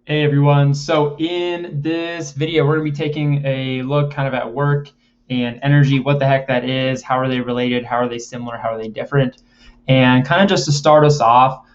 Hey everyone, so in this video we're going to be taking a look kind of at work and energy, what the heck that is, how are they related, how are they similar, how are they different, and kind of just to start us off,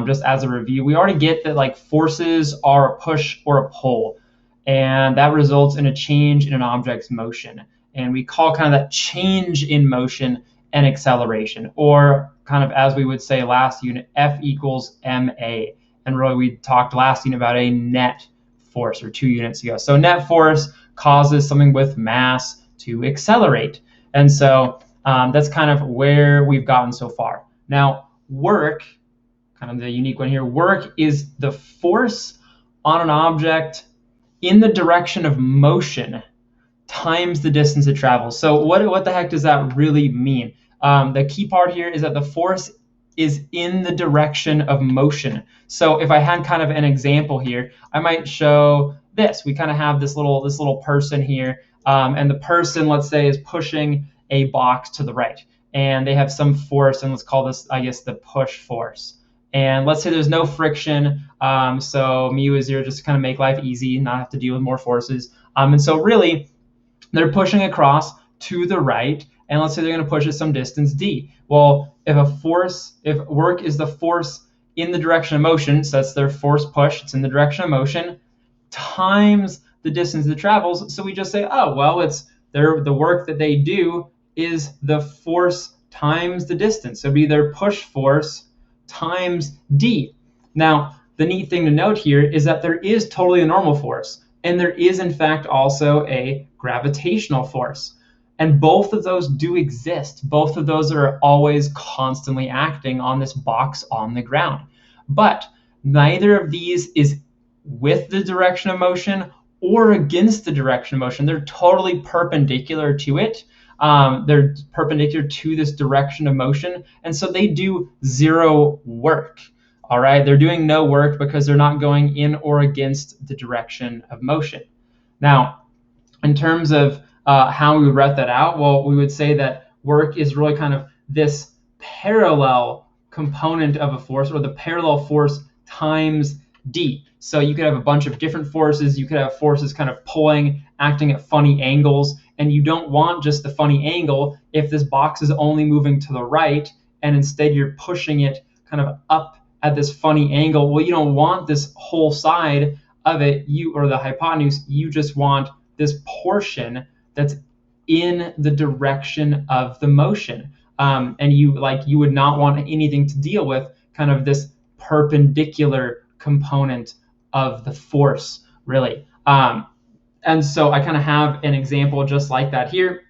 just as a review, we already get that like forces are a push or a pull, and that results in a change in an object's motion, and we call kind of that change in motion an acceleration, or kind of as we would say last unit, F equals ma. And really, we talked last unit about a net force, or 2 units ago. So net force causes something with mass to accelerate. And so that's kind of where we've gotten so far. Now, work, kind of the unique one here, work is the force on an object in the direction of motion times the distance it travels. So what the heck does that really mean? The key part here is that the force is in the direction of motion. So if I had kind of an example here, I might show this. We kind of have this little person here, and the person, let's say, is pushing a box to the right, and they have some force, and let's call this, I guess, the push force. And let's say there's no friction, so mu is 0, just to kind of make life easy, not have to deal with more forces. And so really, they're pushing across to the right, and let's say they're going to push it some distance d. Well, if work is the force in the direction of motion, so that's their force push, it's in the direction of motion, times the distance it travels. So we just say, oh, well, the work that they do is the force times the distance. So it'd be their push force times d. Now, the neat thing to note here is that there is totally a normal force, and there is, in fact, also a gravitational force. And both of those do exist. Both of those are always constantly acting on this box on the ground. But neither of these is with the direction of motion or against the direction of motion. They're totally perpendicular to it. They're perpendicular to this direction of motion. And so they do zero work. All right, they're doing no work because they're not going in or against the direction of motion. Now, in terms of how we would write that out, well, we would say that work is really kind of this parallel component of a force, or the parallel force times d. So you could have a bunch of different forces. You could have forces kind of pulling, acting at funny angles, and you don't want just the funny angle if this box is only moving to the right, and instead you're pushing it kind of up at this funny angle. Well, you don't want this whole side of it, or the hypotenuse. You just want this portion that's in the direction of the motion. And you would not want anything to deal with kind of this perpendicular component of the force, really. And so I kind of have an example just like that here.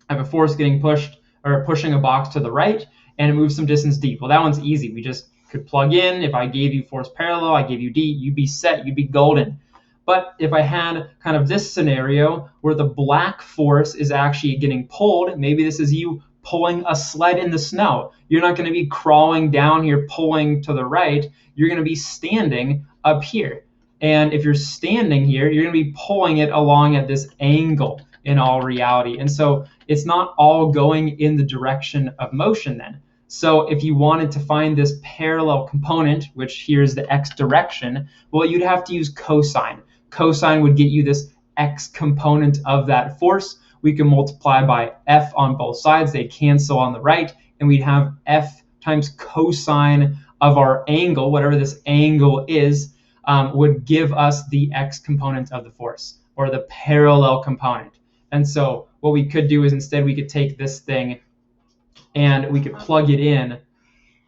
I have a force getting pushed, or pushing a box to the right, and it moves some distance d. Well, that one's easy. We just could plug in. If I gave you force parallel, I gave you d, you'd be set, you'd be golden. But if I had kind of this scenario where the black force is actually getting pulled, maybe this is you pulling a sled in the snow. You're not going to be crawling down here pulling to the right. You're going to be standing up here. And if you're standing here, you're going to be pulling it along at this angle in all reality. And so it's not all going in the direction of motion then. So if you wanted to find this parallel component, which here is the x direction, well, you'd have to use cosine. Cosine would get you this x component of that force. We can multiply by f on both sides. They cancel on the right, and we'd have f times cosine of our angle, whatever this angle is, would give us the x component of the force, or the parallel component. And so what we could do is instead we could take this thing and we could plug it in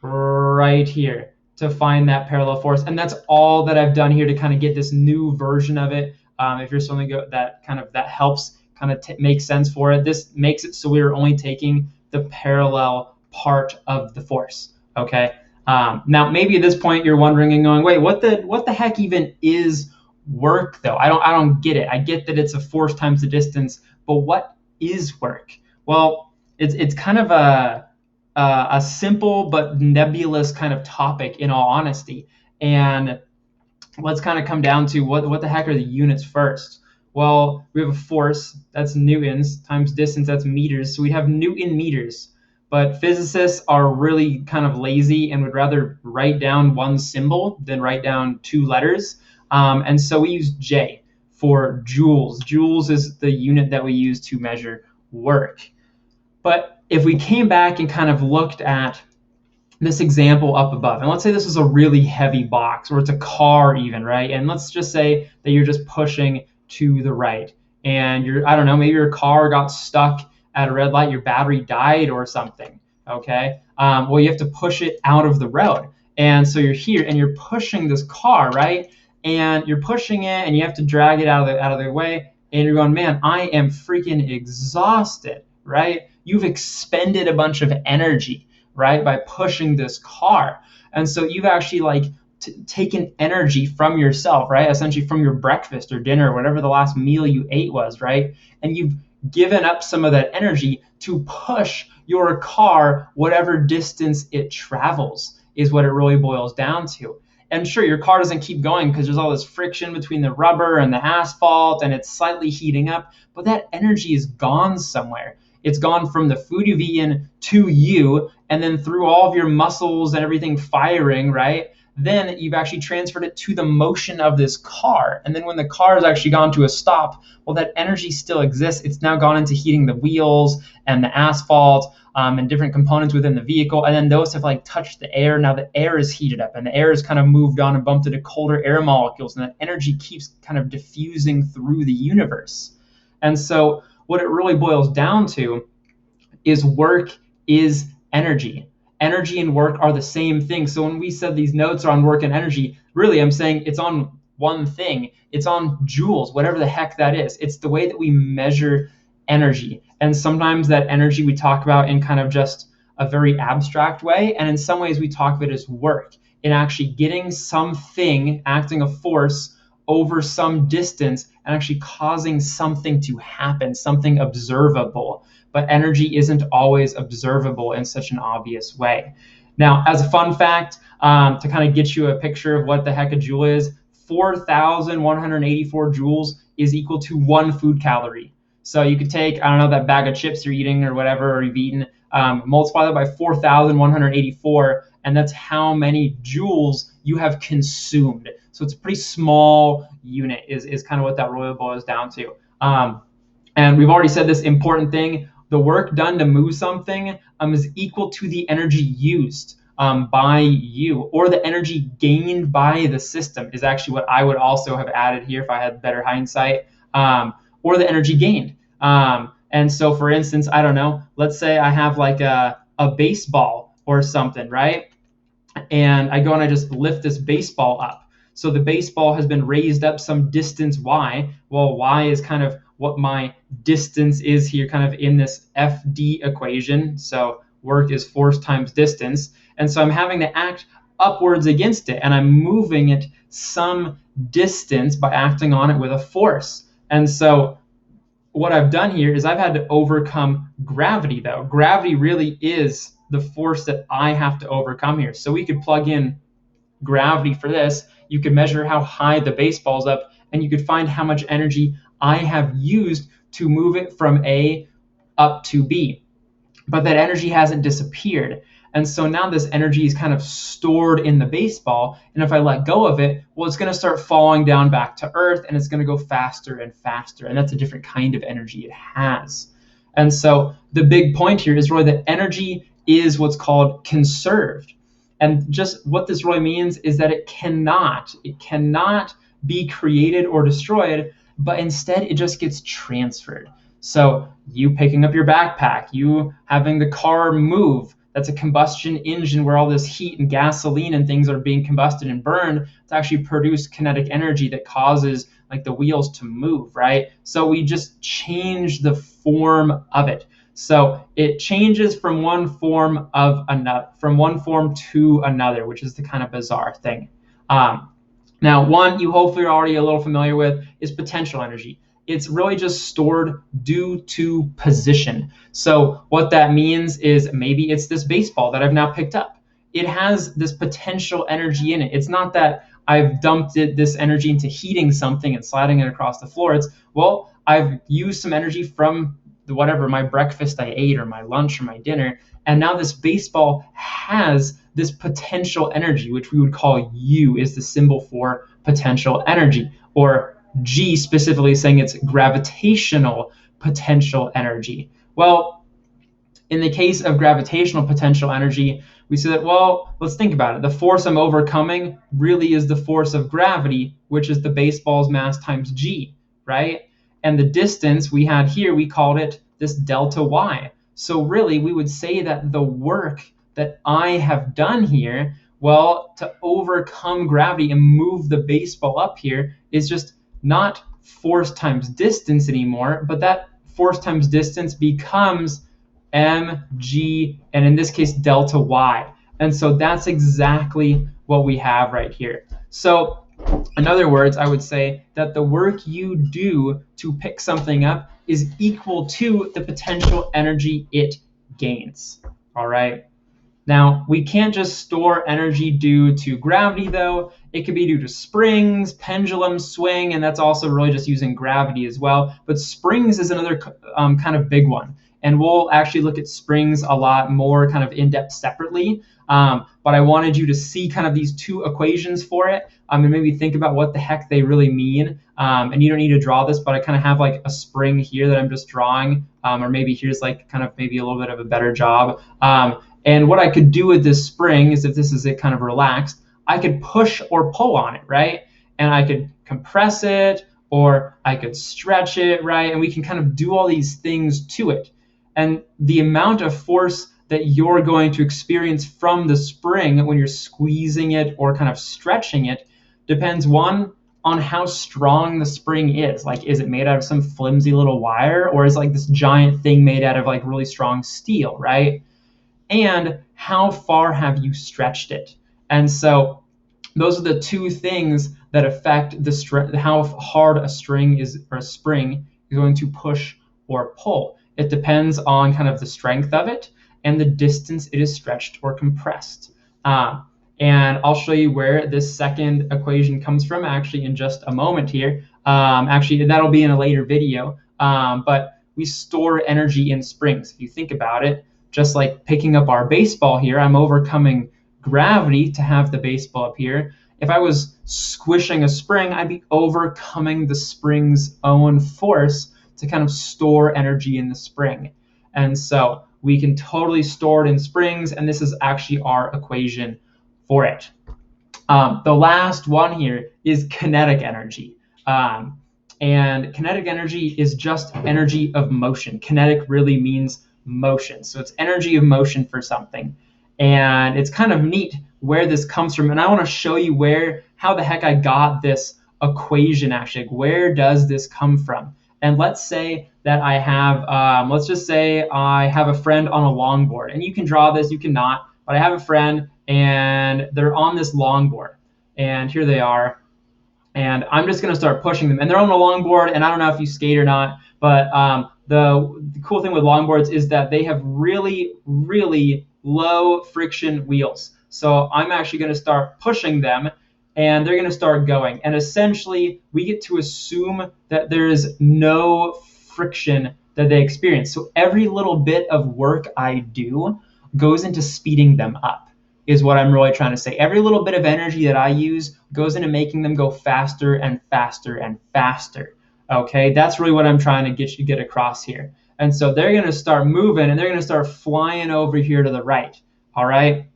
right here to find that parallel force. And that's all that I've done here to kind of get this new version of it. If you're something that helps kind of make sense for it, this makes it so we're only taking the parallel part of the force. Okay. Now maybe at this point you're wondering and going, wait, what the heck even is work though? I don't get it. I get that it's a force times the distance, but what is work? Well, it's kind of a simple but nebulous kind of topic in all honesty. And let's kind of come down to what the heck are the units first. Well, we have a force, that's newtons, times distance, that's meters. So we have Newton meters. But physicists are really kind of lazy and would rather write down one symbol than write down 2 letters. And so we use J for joules. Joules is the unit that we use to measure work. But if we came back and kind of looked at this example up above, and let's say this is a really heavy box, or it's a car even, right? And let's just say that you're just pushing to the right, and I don't know, maybe your car got stuck at a red light, your battery died or something, okay? Well, you have to push it out of the road. And so you're here and you're pushing this car, right? And you're pushing it and you have to drag it out of the way. And you're going, man, I am freaking exhausted, right? You've expended a bunch of energy, right, by pushing this car. And so you've actually like taken energy from yourself, right? Essentially from your breakfast or dinner, or whatever the last meal you ate was, right? And you've given up some of that energy to push your car whatever distance it travels, is what it really boils down to. And sure, your car doesn't keep going because there's all this friction between the rubber and the asphalt and it's slightly heating up, but that energy is gone somewhere. It's gone from the food you've eaten to you, and then through all of your muscles and everything firing, right? Then you've actually transferred it to the motion of this car. And then when the car has actually gone to a stop, well, that energy still exists. It's now gone into heating the wheels and the asphalt and different components within the vehicle. And then those have like touched the air. Now the air is heated up and the air has kind of moved on and bumped into colder air molecules. And that energy keeps kind of diffusing through the universe. And so what it really boils down to is work is energy. Energy and work are the same thing. So when we said these notes are on work and energy, really I'm saying it's on one thing. It's on joules, whatever the heck that is. It's the way that we measure energy. And sometimes that energy we talk about in kind of just a very abstract way. And in some ways we talk of it as work, in actually getting something, acting a force over some distance and actually causing something to happen, something observable. But energy isn't always observable in such an obvious way. Now, as a fun fact, to kind of get you a picture of what the heck a joule is, 4,184 joules is equal to 1 food calorie. So you could take, I don't know, that bag of chips you're eating or whatever, or you've eaten, multiply that by 4,184, and that's how many joules you have consumed. So it's a pretty small unit is kind of what that really boils down to. And we've already said this important thing. The work done to move something is equal to the energy used by you, or the energy gained by the system is actually what I would also have added here if I had better hindsight, or the energy gained. And so for instance, I don't know, let's say I have like a baseball or something, right? And I go and I just lift this baseball up. So the baseball has been raised up some distance y. Well, y is kind of what my distance is here, kind of in this FD equation. So work is force times distance. And so I'm having to act upwards against it, and I'm moving it some distance by acting on it with a force. And so what I've done here is I've had to overcome gravity, though. Gravity really is the force that I have to overcome here. So we could plug in gravity for this. You could measure how high the baseball's up, and you could find how much energy I have used to move it from A up to B. But that energy hasn't disappeared. And so now this energy is kind of stored in the baseball. And if I let go of it, well, it's going to start falling down back to Earth, and it's going to go faster and faster. And that's a different kind of energy it has. And so the big point here is really that energy is what's called conserved. And just what this really means is that it cannot be created or destroyed, but instead it just gets transferred. So you picking up your backpack, you having the car move, that's a combustion engine where all this heat and gasoline and things are being combusted and burned to actually produce kinetic energy that causes like the wheels to move, right? So we just change the form of it. So it changes from one form to another, which is the kind of bizarre thing. Now, one you hopefully are already a little familiar with is potential energy. It's really just stored due to position. So what that means is maybe it's this baseball that I've now picked up. It has this potential energy in it. It's not that I've dumped this energy into heating something and sliding it across the floor. It's, well, I've used some energy from whatever, my breakfast I ate or my lunch or my dinner, and now this baseball has this potential energy, which we would call U, is the symbol for potential energy, or G specifically saying it's gravitational potential energy. Well, in the case of gravitational potential energy, we say that, well, let's think about it. The force I'm overcoming really is the force of gravity, which is the baseball's mass times G, right? And the distance we had here, we called it this delta Y. So really, we would say that the work that I have done here, well, to overcome gravity and move the baseball up here is just not force times distance anymore, but that force times distance becomes mg, and in this case, delta y. And so that's exactly what we have right here. So in other words, I would say that the work you do to pick something up is equal to the potential energy it gains. All right. Now, we can't just store energy due to gravity, though. It could be due to springs, pendulum swing, and that's also really just using gravity as well. But springs is another kind of big one. And we'll actually look at springs a lot more kind of in depth separately. But I wanted you to see kind of these two equations for it and maybe think about what the heck they really mean. And you don't need to draw this, but I kind of have like a spring here that I'm just drawing, or maybe here's like kind of maybe a little bit of a better job. And what I could do with this spring is, if this is it kind of relaxed, I could push or pull on it, right? And I could compress it, or I could stretch it, right? And we can kind of do all these things to it. And the amount of force that you're going to experience from the spring when you're squeezing it or kind of stretching it depends, one, on how strong the spring is. Like, is it made out of some flimsy little wire, or is like this giant thing made out of like really strong steel, right? And how far have you stretched it? And so those are the two things that affect the how hard a string is, or a spring is going to push or pull. It depends on kind of the strength of it and the distance it is stretched or compressed. And I'll show you where this second equation comes from actually in just a moment here. Actually, that'll be in a later video. But we store energy in springs. If you think about it, just like picking up our baseball here, I'm overcoming gravity to have the baseball up here. If I was squishing a spring, I'd be overcoming the spring's own force to kind of store energy in the spring. And so we can totally store it in springs, and this is actually our equation for it. The last one here is kinetic energy. And kinetic energy is just energy of motion. Kinetic really means motion. So it's energy of motion for something. And it's kind of neat where this comes from. And I want to show you how the heck I got this equation actually. Where does this come from? And let's say that I have, let's just say I have a friend on a longboard. And you can draw this, you cannot, but I have a friend and they're on this longboard. And here they are. And I'm just going to start pushing them. And they're on a longboard, and I don't know if you skate or not, but the cool thing with longboards is that they have really, really low friction wheels. So I'm actually going to start pushing them, and they're going to start going. And essentially, we get to assume that there is no friction that they experience. So every little bit of work I do goes into speeding them up, is what I'm really trying to say. Every little bit of energy that I use goes into making them go faster and faster and faster. Okay, that's really what I'm trying to get across here. And so they're going to start moving, and they're going to start flying over here to the right. All right.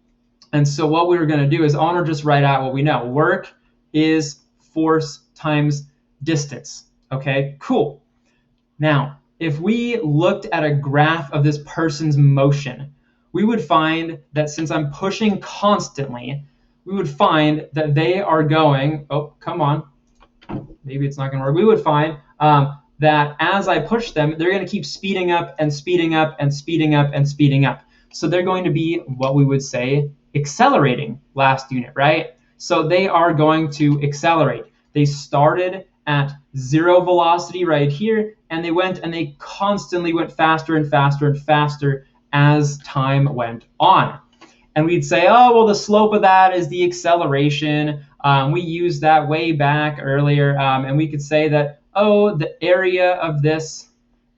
And so what we were going to do is I want to just write out what we know. Work is force times distance. Okay, cool. Now, if we looked at a graph of this person's motion, we would find that since I'm pushing constantly, we would find that they are going, oh, come on, maybe it's not going to work. We would find that as I push them, they're going to keep speeding up and speeding up and speeding up and speeding up. So they're going to be what we would say accelerating last unit, right? So they are going to accelerate. They started at 0 velocity right here, and they constantly went faster and faster and faster as time went on. And we'd say, oh, well, the slope of that is the acceleration. We used that way back earlier. And we could say that, oh, the area of this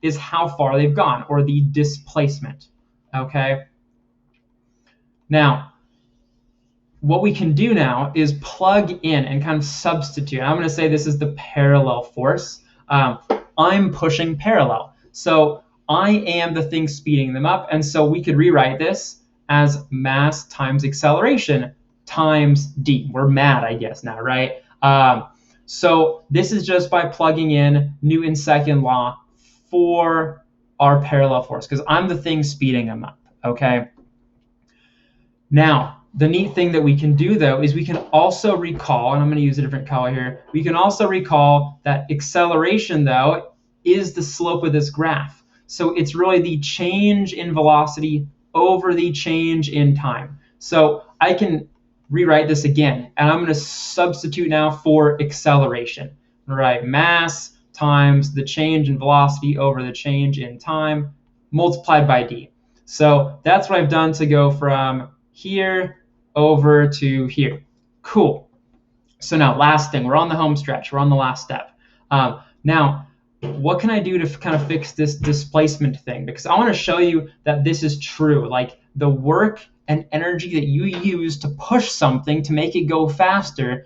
is how far they've gone, or the displacement. Okay. Now, what we can do now is plug in and kind of substitute. I'm going to say this is the parallel force. I'm pushing parallel. So I am the thing speeding them up. And so we could rewrite this as mass times acceleration times d. We're mad, I guess, now, right? So this is just by plugging in Newton's second law for our parallel force, because I'm the thing speeding them up, okay? Now, the neat thing that we can do, though, is we can also recall, and I'm going to use a different color here, we can also recall that acceleration, though, is the slope of this graph. So it's really the change in velocity over the change in time. So I can rewrite this again, and I'm going to substitute now for acceleration. All right, mass times the change in velocity over the change in time multiplied by d. So that's what I've done to go from here over to here. Cool. So now, last thing, we're on the home stretch. We're on the last step. Now, what can I do to kind of fix this displacement thing? Because I want to show you that this is true. Like, the work and energy that you use to push something to make it go faster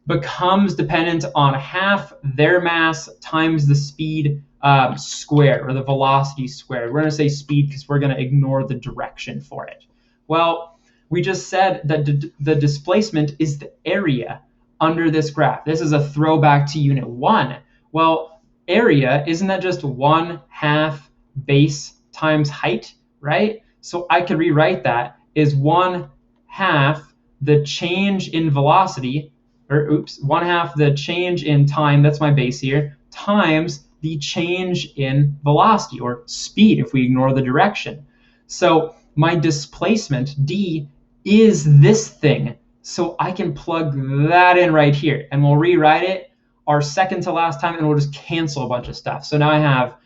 becomes dependent on half their mass times the speed squared, or the velocity squared. We're going to say speed because we're going to ignore the direction for it. Well, we just said that the displacement is the area under this graph. This is a throwback to Unit 1. Well, area, isn't that just 1/2 base times height, right? So I could rewrite that as 1/2 the change in velocity, or 1/2 the change in time, that's my base here, times the change in velocity, or speed if we ignore the direction. So my displacement, d, is this thing. So I can plug that in right here, and we'll rewrite it our second to last time, and we'll just cancel a bunch of stuff. So now I have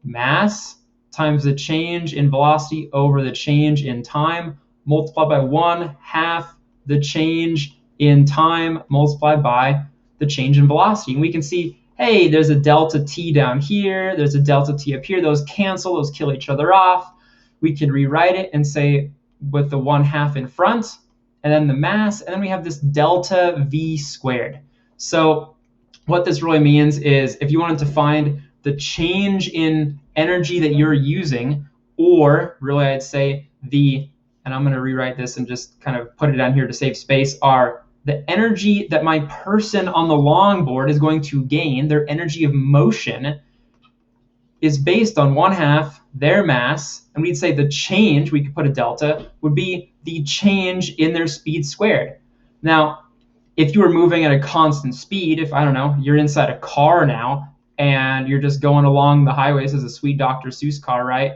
mass times the change in velocity over the change in time multiplied by 1/2 the change in time multiplied by the change in velocity. And we can see, hey, there's a delta t down here, there's a delta t up here. Those cancel, those kill each other off. We could rewrite it and say with the 1/2 in front, and then the mass, and then we have this delta v squared. So what this really means is, if you wanted to find the change in energy that you're using, or really I'd say and I'm going to rewrite this and just kind of put it down here to save space, are the energy that my person on the longboard is going to gain, their energy of motion, is based on 1/2 their mass, and we'd say the change, we could put a delta, would be the change in their speed squared. Now, if you were moving at a constant speed, if, I don't know, you're inside a car now, and you're just going along the highway, this is a sweet Dr. Seuss car, right?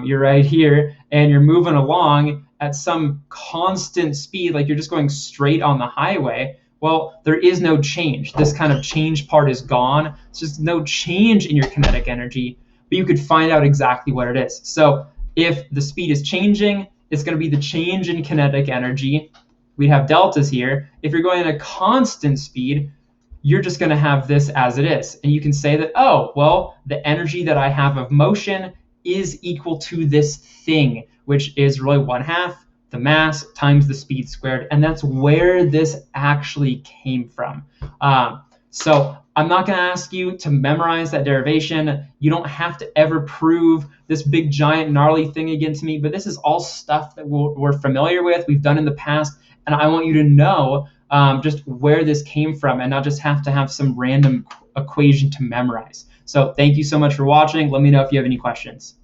You're right here, and you're moving along at some constant speed, like you're just going straight on the highway. Well, there is no change. This kind of change part is gone. It's just no change in your kinetic energy, but you could find out exactly what it is. So if the speed is changing, it's going to be the change in kinetic energy. We'd have deltas here. If you're going at a constant speed, you're just going to have this as it is. And you can say that, oh, well, the energy that I have of motion is equal to this thing, which is really 1/2 the mass times the speed squared. And that's where this actually came from. So I'm not going to ask you to memorize that derivation. You don't have to ever prove this big, giant, gnarly thing against me, but this is all stuff that we're familiar with, we've done in the past, and I want you to know just where this came from and not just have to have some random equation to memorize. So thank you so much for watching. Let me know if you have any questions.